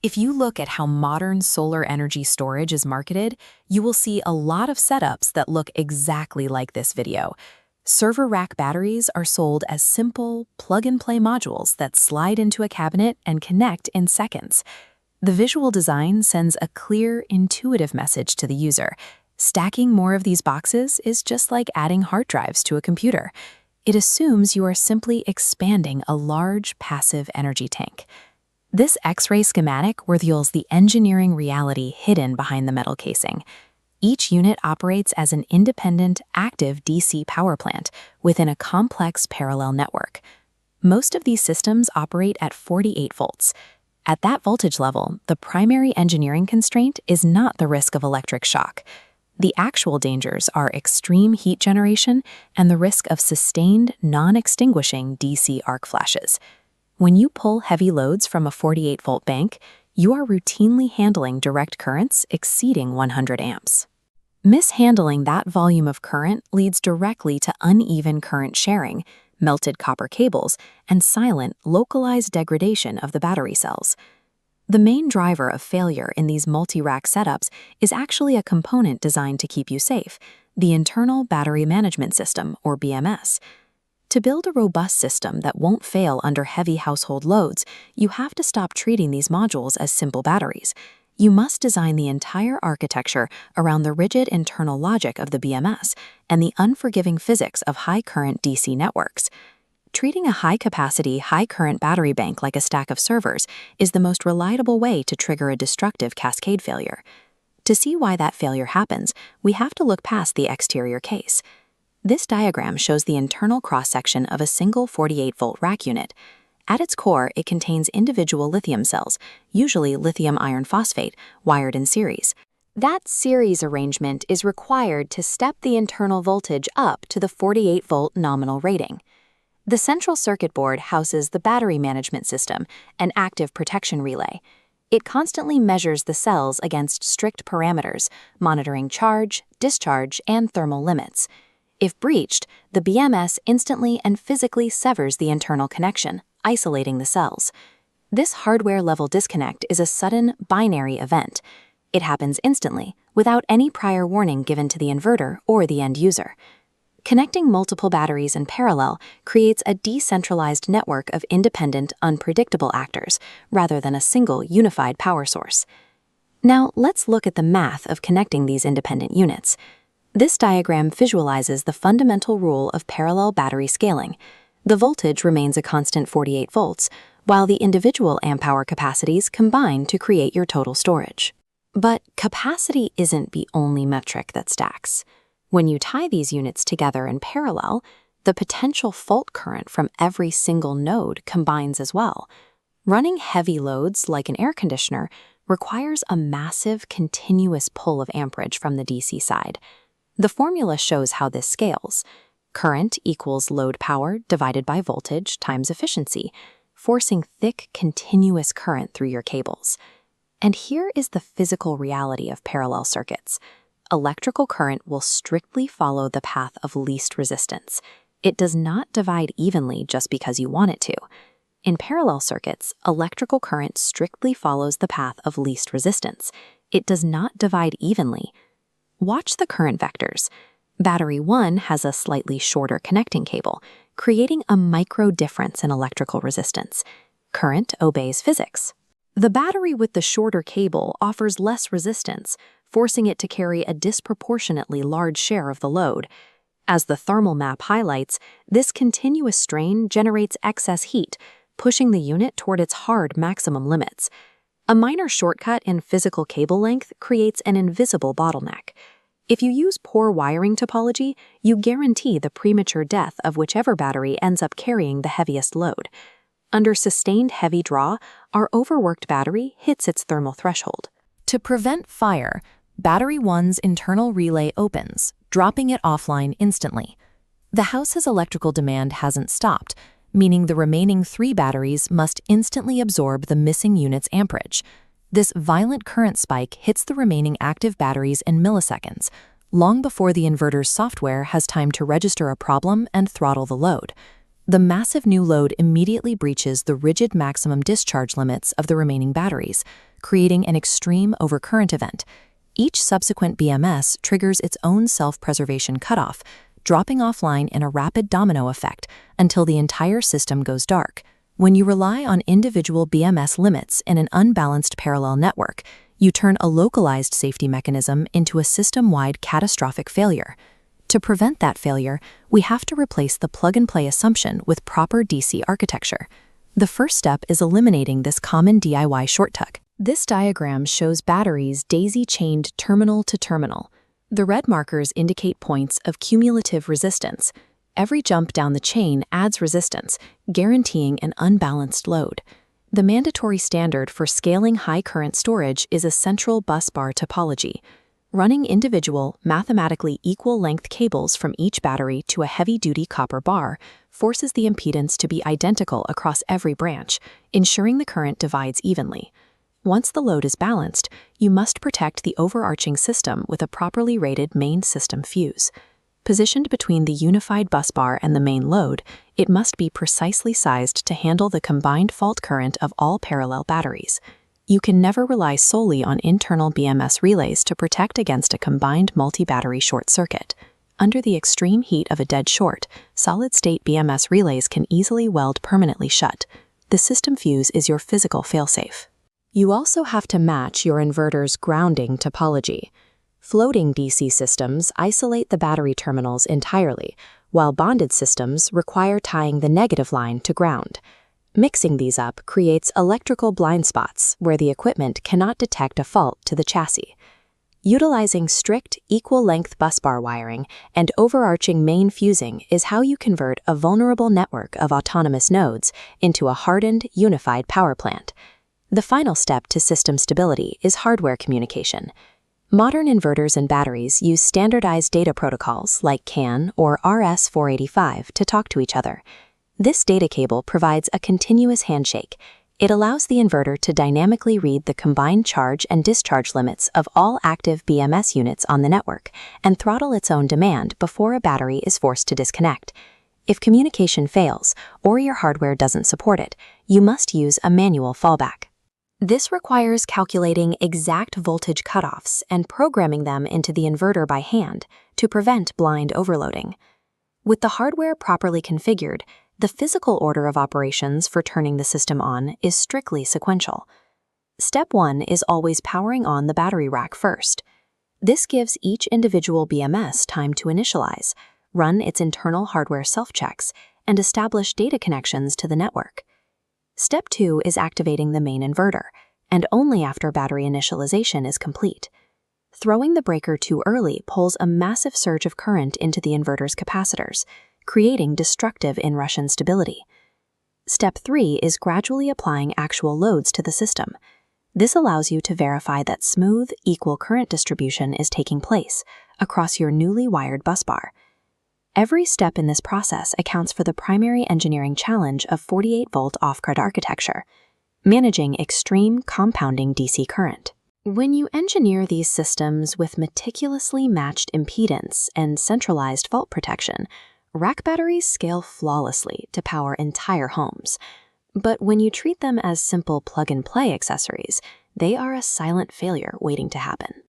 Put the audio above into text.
If you look at how modern solar energy storage is marketed, you will see a lot of setups that look exactly like this video. Server rack batteries are sold as simple, plug-and-play modules that slide into a cabinet and connect in seconds. The visual design sends a clear, intuitive message to the user. Stacking more of these boxes is just like adding hard drives to a computer. It assumes you are simply expanding a large, passive energy tank. This X-ray schematic reveals the engineering reality hidden behind the metal casing. Each unit operates as an independent, active DC power plant within a complex parallel network. Most of these systems operate at 48 volts. At that voltage level, the primary engineering constraint is not the risk of electric shock. The actual dangers are extreme heat generation and the risk of sustained, non-extinguishing DC arc flashes. When you pull heavy loads from a 48-volt bank, you are routinely handling direct currents exceeding 100 amps. Mishandling that volume of current leads directly to uneven current sharing, melted copper cables, and silent, localized degradation of the battery cells. The main driver of failure in these multi-rack setups is actually a component designed to keep you safe, the internal battery management system, or BMS. To build a robust system that won't fail under heavy household loads, you have to stop treating these modules as simple batteries. You must design the entire architecture around the rigid internal logic of the BMS and the unforgiving physics of high-current DC networks. Treating a high-capacity, high-current battery bank like a stack of servers is the most reliable way to trigger a destructive cascade failure. To see why that failure happens, we have to look past the exterior case. This diagram shows the internal cross-section of a single 48-volt rack unit. At its core, it contains individual lithium cells, usually lithium iron phosphate, wired in series. That series arrangement is required to step the internal voltage up to the 48-volt nominal rating. The central circuit board houses the battery management system, an active protection relay. It constantly measures the cells against strict parameters, monitoring charge, discharge, and thermal limits. If breached, the BMS instantly and physically severs the internal connection, isolating the cells. This hardware-level disconnect is a sudden, binary event. It happens instantly, without any prior warning given to the inverter or the end user. Connecting multiple batteries in parallel creates a decentralized network of independent, unpredictable actors, rather than a single, unified power source. Now, let's look at the math of connecting these independent units. This diagram visualizes the fundamental rule of parallel battery scaling. The voltage remains a constant 48 volts, while the individual amp-hour capacities combine to create your total storage. But capacity isn't the only metric that stacks. When you tie these units together in parallel, the potential fault current from every single node combines as well. Running heavy loads like an air conditioner requires a massive, continuous pull of amperage from the DC side. The formula shows how this scales. Current equals load power divided by voltage times efficiency, forcing thick, continuous current through your cables. And here is the physical reality of parallel circuits. Electrical current will strictly follow the path of least resistance. It does not divide evenly just because you want it to. In parallel circuits, electrical current strictly follows the path of least resistance. It does not divide evenly. Watch the current vectors. Battery 1 has a slightly shorter connecting cable, creating a micro difference in electrical resistance. Current obeys physics. The battery with the shorter cable offers less resistance, forcing it to carry a disproportionately large share of the load. As the thermal map highlights, this continuous strain generates excess heat, pushing the unit toward its hard maximum limits. A minor shortcut in physical cable length creates an invisible bottleneck. If you use poor wiring topology, you guarantee the premature death of whichever battery ends up carrying the heaviest load. Under sustained heavy draw, our overworked battery hits its thermal threshold. To prevent fire, Battery 1's internal relay opens, dropping it offline instantly. The house's electrical demand hasn't stopped, meaning the remaining 3 batteries must instantly absorb the missing unit's amperage. This violent current spike hits the remaining active batteries in milliseconds, long before the inverter's software has time to register a problem and throttle the load. The massive new load immediately breaches the rigid maximum discharge limits of the remaining batteries, creating an extreme overcurrent event. Each subsequent BMS triggers its own self-preservation cutoff, dropping offline in a rapid domino effect until the entire system goes dark. When you rely on individual BMS limits in an unbalanced parallel network, you turn a localized safety mechanism into a system-wide catastrophic failure. To prevent that failure, we have to replace the plug-and-play assumption with proper DC architecture. The first step is eliminating this common DIY shortcut. This diagram shows batteries daisy-chained terminal to terminal. The red markers indicate points of cumulative resistance. Every jump down the chain adds resistance, guaranteeing an unbalanced load. The mandatory standard for scaling high-current storage is a central busbar topology. Running individual, mathematically equal-length cables from each battery to a heavy-duty copper bar forces the impedance to be identical across every branch, ensuring the current divides evenly. Once the load is balanced, you must protect the overarching system with a properly rated main system fuse. Positioned between the unified busbar and the main load, it must be precisely sized to handle the combined fault current of all parallel batteries. You can never rely solely on internal BMS relays to protect against a combined multi-battery short circuit. Under the extreme heat of a dead short, solid-state BMS relays can easily weld permanently shut. The system fuse is your physical failsafe. You also have to match your inverter's grounding topology. Floating DC systems isolate the battery terminals entirely, while bonded systems require tying the negative line to ground. Mixing these up creates electrical blind spots where the equipment cannot detect a fault to the chassis. Utilizing strict, equal-length busbar wiring and overarching main fusing is how you convert a vulnerable network of autonomous nodes into a hardened, unified power plant. The final step to system stability is hardware communication. Modern inverters and batteries use standardized data protocols like CAN or RS-485 to talk to each other. This data cable provides a continuous handshake. It allows the inverter to dynamically read the combined charge and discharge limits of all active BMS units on the network and throttle its own demand before a battery is forced to disconnect. If communication fails or your hardware doesn't support it, you must use a manual fallback. This requires calculating exact voltage cutoffs and programming them into the inverter by hand to prevent blind overloading. With the hardware properly configured, the physical order of operations for turning the system on is strictly sequential. Step 1 is always powering on the battery rack first. This gives each individual BMS time to initialize, run its internal hardware self-checks, and establish data connections to the network. Step 2 is activating the main inverter, and only after battery initialization is complete. Throwing the breaker too early pulls a massive surge of current into the inverter's capacitors, creating destructive inrush instability. Step 3 is gradually applying actual loads to the system. This allows you to verify that smooth, equal current distribution is taking place across your newly wired busbar. Every step in this process accounts for the primary engineering challenge of 48-volt off-grid architecture, managing extreme compounding DC current. When you engineer these systems with meticulously matched impedance and centralized fault protection, rack batteries scale flawlessly to power entire homes. But when you treat them as simple plug-and-play accessories, they are a silent failure waiting to happen.